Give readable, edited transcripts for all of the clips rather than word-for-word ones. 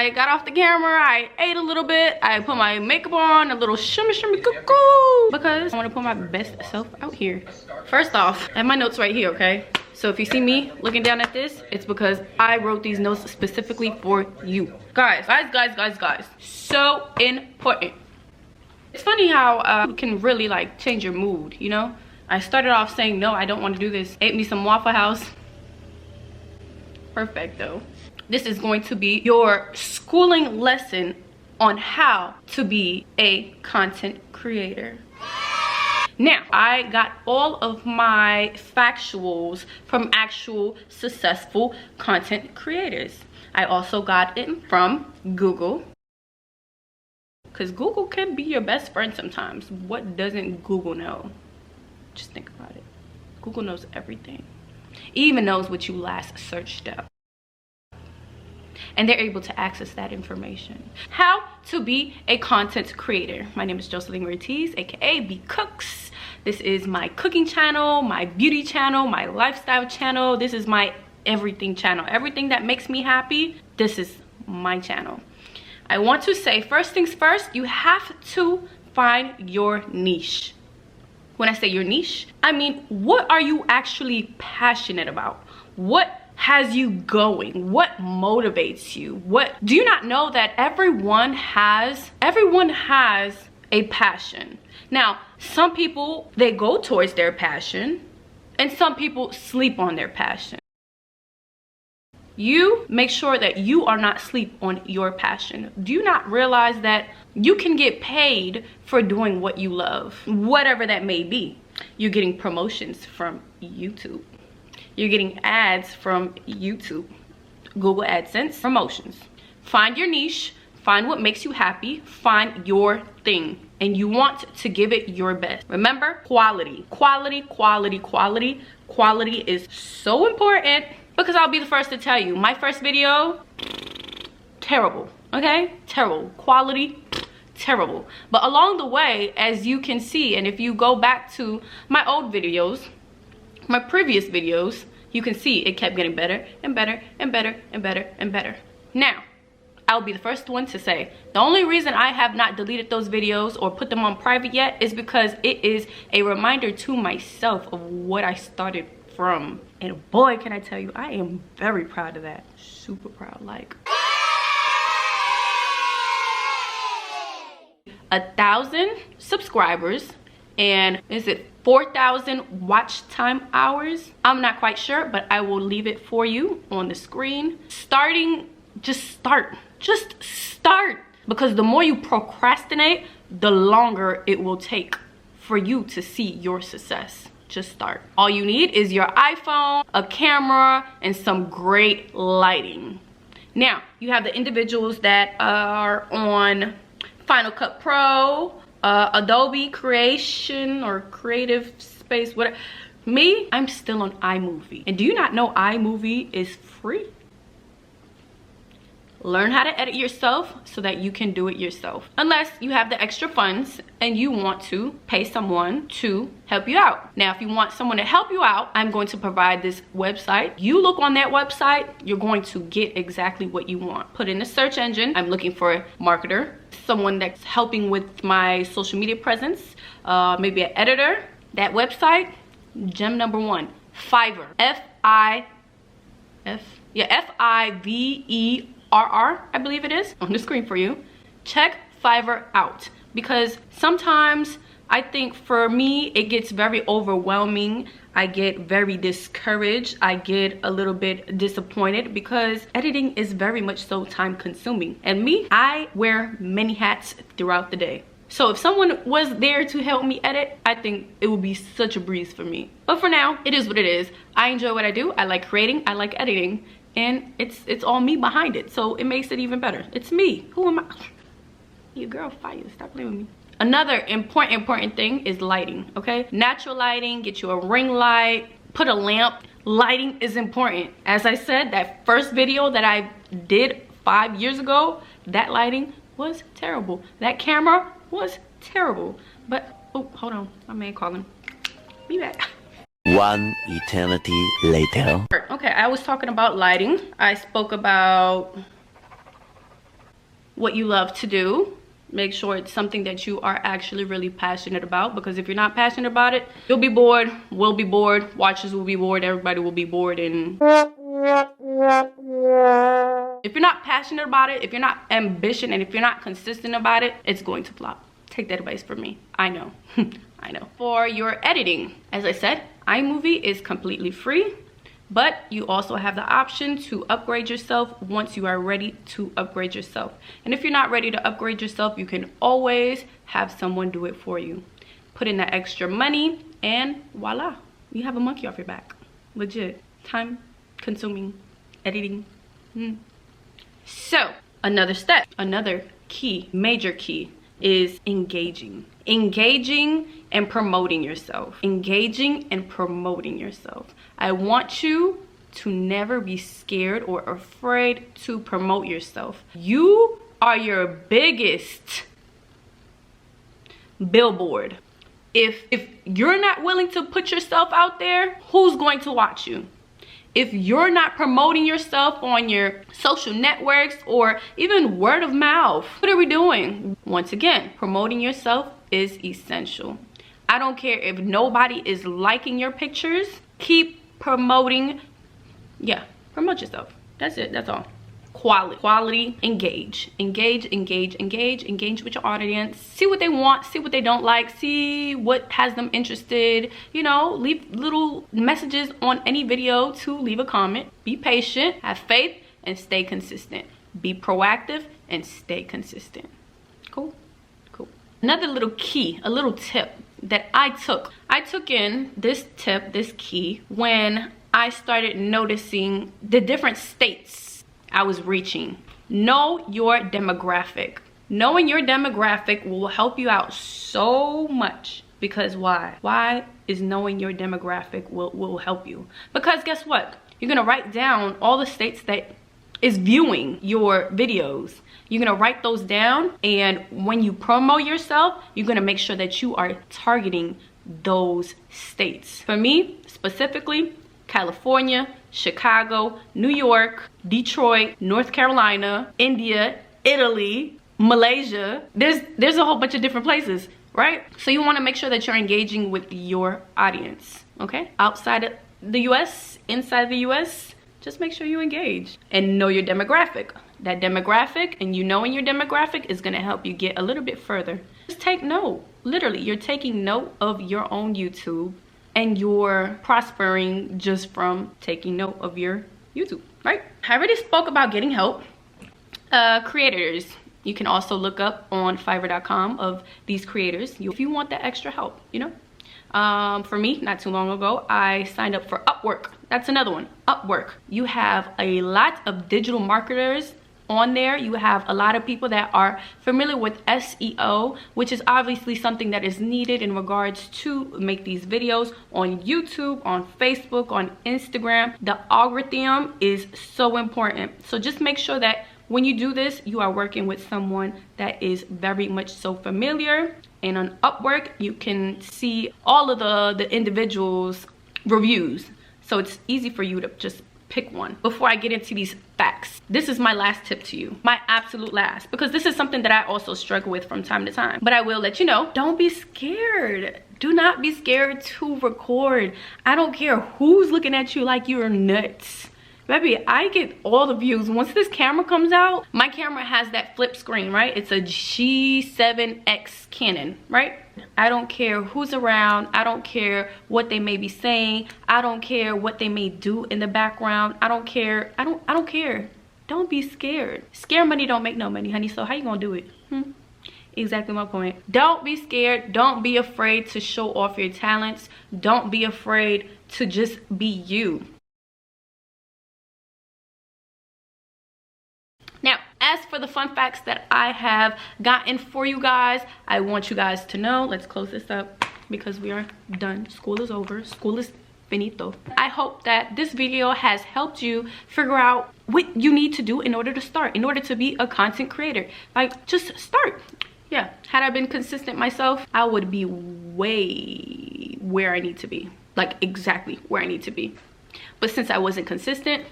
I got off the camera, I ate a little bit, I put my makeup on, a little shimmy cuckoo, because I want to put my best self out here. First off, I have my notes right here, okay? So if you see me looking down at this, it's because I wrote these notes specifically for you. Guys, so important. It's funny how you can really like change your mood, you know? I started off saying, no, I don't want to do this. Ate me some Waffle House. Perfecto. This is going to be your schooling lesson on how to be a content creator. Now, I got all of my factuals from actual successful content creators. I also got it from Google. Because Google can be your best friend sometimes. What doesn't Google know? Just think about it. Google knows everything. It even knows what you last searched up. And they're able to access that information. How to be a content creator. My name is Jocelyn Ortiz, aka B Cooks. This is my cooking channel, my beauty channel, my lifestyle channel. This is my everything channel. Everything that makes me happy, this is my channel. I want to say, first things first, you have to find your niche. When I say your niche, I mean, what are you actually passionate about? What has you going? What motivates you? What do you not know that everyone has a passion? Now, some people, they go towards their passion, and some people sleep on their passion. You make sure that you are not asleep on your passion. Do you not realize that you can get paid for doing what you love, whatever that may be? You're getting promotions from YouTube. You're getting ads from YouTube, Google AdSense, promotions. Find your niche, find what makes you happy, find your thing, and you want to give it your best. Remember, quality is so important. Because I'll be the first to tell you, my first video, terrible, okay? Terrible. Quality, terrible. But along the way, as you can see, and if you go back to my old videos, my previous videos, you can see it kept getting better and better and better and better and better. Now, I'll be the first one to say, the only reason I have not deleted those videos or put them on private yet is because it is a reminder to myself of what I started from. And boy, can I tell you, I am very proud of that. Super proud. Like 1,000 subscribers, and is it 4,000 watch time hours? I'm not quite sure, but I will leave it for you on the screen. Just start, because the more you procrastinate, the longer it will take for you to see your success. Just start. All you need is your iPhone, a camera, and some great lighting. Now, you have the individuals that are on Final Cut Pro, Adobe Creation or Creative Space, whatever. Me, I'm still on iMovie. And do you not know iMovie is free? Learn how to edit yourself so that you can do it yourself. Unless you have the extra funds and you want to pay someone to help you out. Now, if you want someone to help you out, I'm going to provide this website. You look on that website, you're going to get exactly what you want. Put in the search engine, I'm looking for a marketer, someone that's helping with my social media presence, maybe an editor. That website, gem number one, Fiverr. Fiverr, I believe it is on the screen for you. Check Fiverr out, because sometimes I think for me it gets very overwhelming. I get very discouraged. I get a little bit disappointed because editing is very much so time consuming. And me, I wear many hats throughout the day. So if someone was there to help me edit, I think it would be such a breeze for me. But for now, it is what it is. I enjoy what I do. I like creating, I like editing. And it's all me behind it, so it makes it even better. It's me. Who am I? Your girl fire. Stop playing with me. Another important thing is lighting, okay? Natural lighting. Get you a ring light. Put a lamp. Lighting is important. As I said, that first video that I did 5 years ago, that lighting was terrible. That camera was terrible. But oh, hold on. My man calling. Be back. One eternity later. Okay, I was talking about lighting. I spoke about what you love to do. Make sure it's something that you are actually really passionate about, because if you're not passionate about it, you'll be bored, we'll be bored, watchers will be bored, everybody will be bored. And if you're not passionate about it, if you're not ambitious, and if you're not consistent about it, it's going to flop. Take that advice from me. I know. I know. For your editing, as I said, iMovie is completely free, but you also have the option to upgrade yourself once you are ready to upgrade yourself. And if you're not ready to upgrade yourself, you can always have someone do it for you. Put in that extra money and voila, you have a monkey off your back. Legit. Time consuming editing. So another step, another key, major key, is engaging and promoting yourself. Engaging and promoting yourself. I want you to never be scared or afraid to promote yourself. You are your biggest billboard. If you're not willing to put yourself out there, who's going to watch you? If you're not promoting yourself on your social networks or even word of mouth, what are we doing? Once again, promoting yourself is essential. I don't care if nobody is liking your pictures, keep promoting. Yeah, promote yourself. That's it, that's all. Quality, engage with your audience. See what they want, see what they don't like, see what has them interested. You know, leave little messages on any video to leave a comment. Be patient, have faith, and stay consistent. Be proactive and stay consistent. Cool. Another little key, a little tip that I took in this tip, this key, when I started noticing the different states I was reaching. Know your demographic. Knowing your demographic will help you out so much. Because why is knowing your demographic will help you? Because guess what? You're gonna write down all the states that is viewing your videos. You're gonna write those down, and when you promote yourself, you're gonna make sure that you are targeting those states. For me specifically, California, Chicago, New York, Detroit, North Carolina, India, Italy, Malaysia. There's a whole bunch of different places, right? So you want to make sure that you're engaging with your audience, okay? Outside of the US, inside the US, just make sure you engage and know your demographic. That demographic, and you knowing your demographic, is going to help you get a little bit further. Just take note. Literally, you're taking note of your own YouTube, and you're prospering just from taking note of your YouTube, right? I already spoke about getting help. Creators, you can also look up on Fiverr.com of these creators if you want that extra help, you know. For me, not too long ago, I signed up for Upwork. That's another one, Upwork. You have a lot of digital marketers on there. You have a lot of people that are familiar with SEO, which is obviously something that is needed in regards to make these videos on YouTube, on Facebook, on Instagram. The algorithm is so important. So just make sure that when you do this, you are working with someone that is very much so familiar. And on Upwork, you can see all of the individuals' reviews. So it's easy for you to just pick one. Before I get into these facts, this is my last tip to you, my absolute last, because this is something that I also struggle with from time to time, but I will let you know. Don't be scared. Do not be scared to record. I don't care who's looking at you like you're nuts. Baby, I get all the views. Once this camera comes out, my camera has that flip screen, right? It's a G7X Canon, right? I don't care who's around. I don't care what they may be saying. I don't care what they may do in the background. I don't care. I don't care. Don't be scared. Scare money don't make no money, honey. So how you gonna do it? Exactly my point. Don't be scared. Don't be afraid to show off your talents. Don't be afraid to just be you. Now, as for the fun facts that I have gotten for you guys, I want you guys to know, let's close this up because we are done. School is over. School is finito. I hope that this video has helped you figure out what you need to do in order to start, in order to be a content creator. Like, just start. Yeah, had I been consistent myself, I would be way where I need to be. Like, exactly where I need to be. But since I wasn't consistent,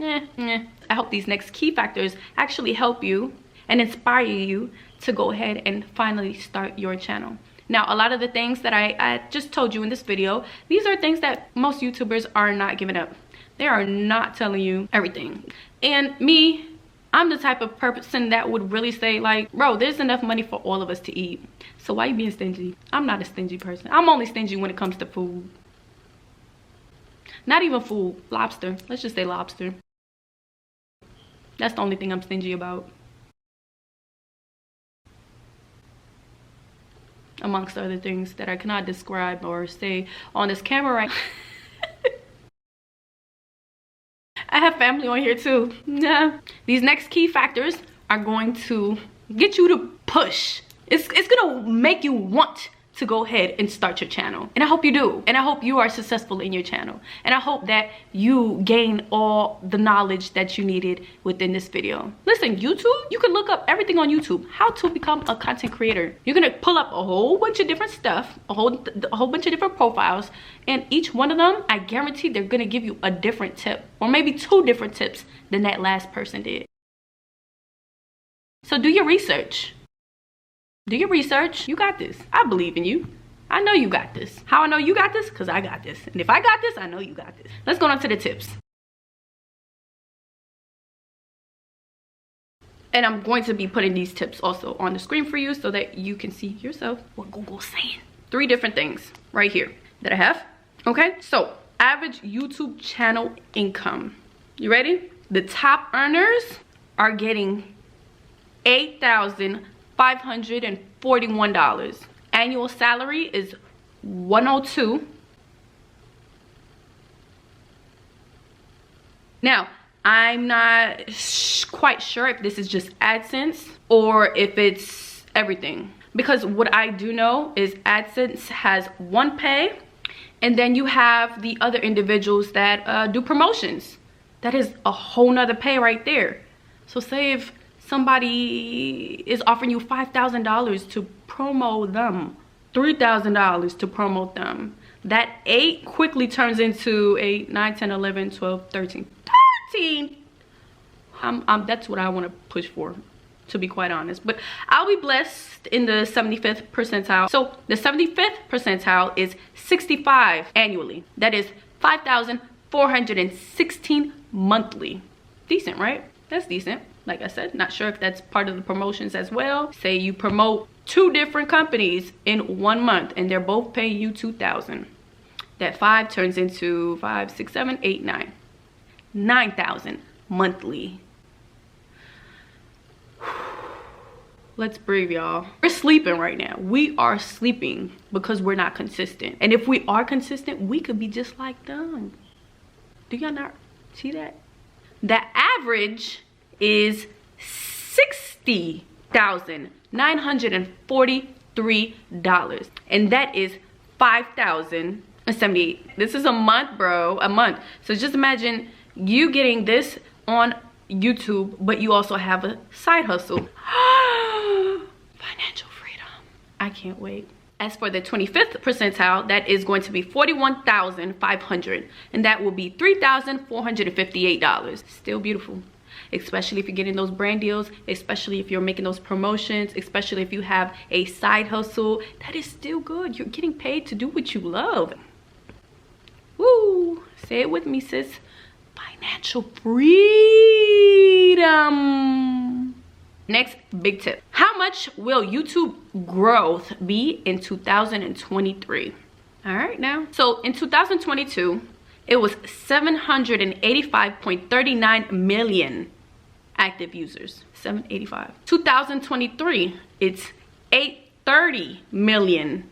I hope these next key factors actually help you and inspire you to go ahead and finally start your channel. Now, a lot of the things that I just told you in this video, these are things that most YouTubers are not giving up. They are not telling you everything. And me, I'm the type of person that would really say, like, bro, there's enough money for all of us to eat. So why you being stingy? I'm not a stingy person. I'm only stingy when it comes to food. Not even food, lobster. Let's just say lobster. That's the only thing I'm stingy about. Amongst other things that I cannot describe or say on this camera right I have family on here too. Nah. These next key factors are going to get you to push. It's gonna make you want to go ahead and start your channel. And I hope you do. And I hope you are successful in your channel. And I hope that you gain all the knowledge that you needed within this video. Listen, YouTube, you can look up everything on YouTube. How to become a content creator. You're gonna pull up a whole bunch of different stuff, a whole bunch of different profiles, and each one of them, I guarantee they're gonna give you a different tip, or maybe 2 different tips than that last person did. So do your research. Do your research. You got this. I believe in you. I know you got this. How I know you got this? Because I got this. And if I got this, I know you got this. Let's go on to the tips. And I'm going to be putting these tips also on the screen for you so that you can see yourself what Google's saying. 3 different things right here that I have. Okay, so average YouTube channel income. You ready? The top earners are getting $8,541. Annual salary is $102. Now, I'm not quite sure if this is just AdSense or if it's everything. Because what I do know is AdSense has one pay, and then you have the other individuals that do promotions. That is a whole nother pay right there. So say if somebody is offering you $5,000 to promo them, $3,000 to promote them, that 8 quickly turns into 8, 9, 10, 11, 12, 13. That's what I want to push for, to be quite honest. But I'll be blessed in the 75th percentile. So the 75th percentile is 65 annually. That is 5,416 monthly. Decent, right? That's decent. Like I said, not sure if that's part of the promotions as well. Say you promote 2 different companies in 1 month and they're both paying you $2,000. That 5 turns into 5, 6, 7, 8, 9. 9,000 monthly. Let's breathe, y'all. We're sleeping right now. We are sleeping because we're not consistent. And if we are consistent, we could be just like them. Do y'all not see that? The average is $60,943, and that is 5,078. This is a month, bro, a month. So just imagine you getting this on YouTube, but you also have a side hustle. Financial freedom. I can't wait. As for the 25th percentile, that is going to be 41,500, and that will be $3,458. Still beautiful, especially if you're getting those brand deals, especially if you're making those promotions, especially if you have a side hustle. That is still good. You're getting paid to do what you love. Woo! Say it with me, sis. Financial freedom. Next big tip. How much will YouTube growth be in 2023? All right now. So in 2022, it was 785.39 million active users. 785. 2023, it's 830 million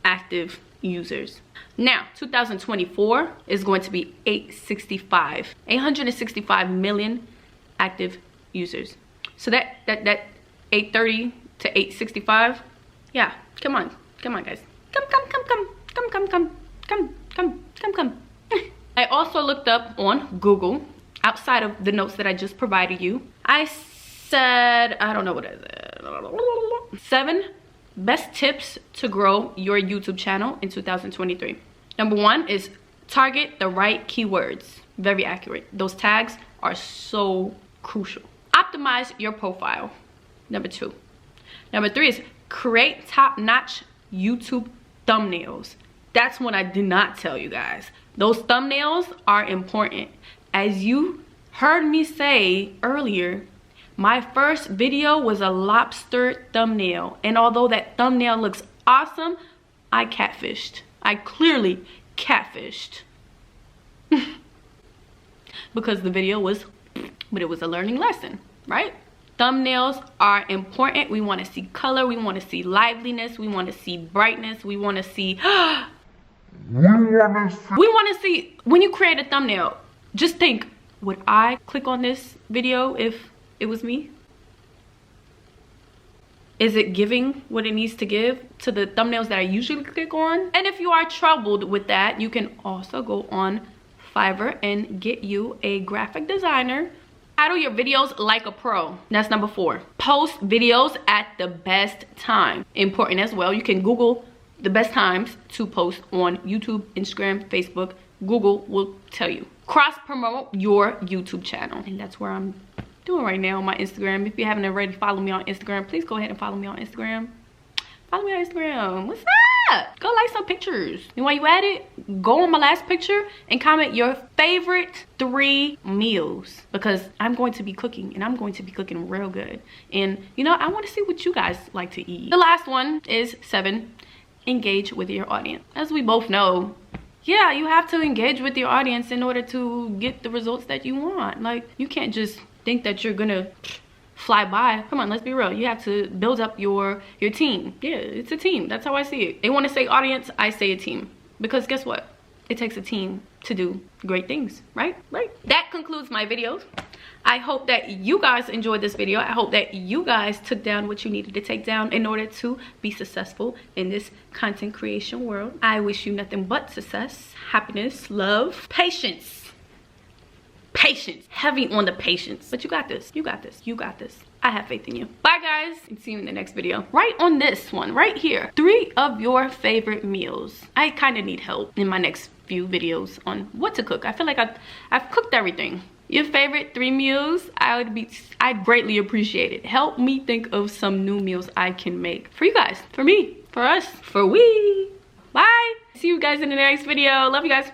active users. Now, 2024 is going to be 865 million active users. So that 830 to 865, yeah, come on guys. Come. I also looked up on Google, outside of the notes that I just provided you. I said, I don't know what it is. 7 best tips to grow your YouTube channel in 2023. Number 1 is target the right keywords. Very accurate. Those tags are so crucial. Optimize your profile. number 2. Number 3 is create top-notch YouTube thumbnails. That's what I did not tell you guys. Those thumbnails are important. As you heard me say earlier, my first video was a lobster thumbnail. And although that thumbnail looks awesome, I catfished. I clearly catfished. Because the video was, but it was a learning lesson, right? Thumbnails are important. We want to see color. We want to see liveliness. We want to see brightness. We want to see... we want to see... When you create a thumbnail, just think, would I click on this video if it was me? Is it giving what it needs to give to the thumbnails that I usually click on? And if you are troubled with that, you can also go on Fiverr and get you a graphic designer. Title your videos like a pro. That's number 4. Post videos at the best time. Important as well. You can Google the best times to post on YouTube, Instagram, Facebook. Google will tell you. Cross promote your YouTube channel. And that's where I'm doing right now on my Instagram. If you haven't already followed me on Instagram, please go ahead and follow me on Instagram. Follow me on Instagram. What's up? Go like some pictures. And while you at it, go on my last picture and comment your favorite 3 meals, because I'm going to be cooking, and I'm going to be cooking real good. And you know, I want to see what you guys like to eat. The last one is 7. Engage with your audience. As we both know, yeah, you have to engage with your audience in order to get the results that you want. Like, you can't just think that you're gonna fly by. Come on, let's be real. You have to build up your team. Yeah, it's a team. That's how I see it. They want to say audience, I say a team. Because guess what? It takes a team to do great things, right? Right. That concludes my videos. I hope that you guys enjoyed this video. I hope that you guys took down what you needed to take down in order to be successful in this content creation world. I wish you nothing but success, happiness, love, patience. Patience. Heavy on the patience. But you got this. You got this. You got this. I have faith in you. Bye, guys. And see you in the next video. Right on this one, right here. 3 of your favorite meals. I kind of need help in my next few videos on what to cook. I feel like I've cooked everything. Your favorite 3 meals, I'd greatly appreciate it. Help me think of some new meals I can make. For you guys. For me. For us. For we. Bye. See you guys in the next video. Love you guys.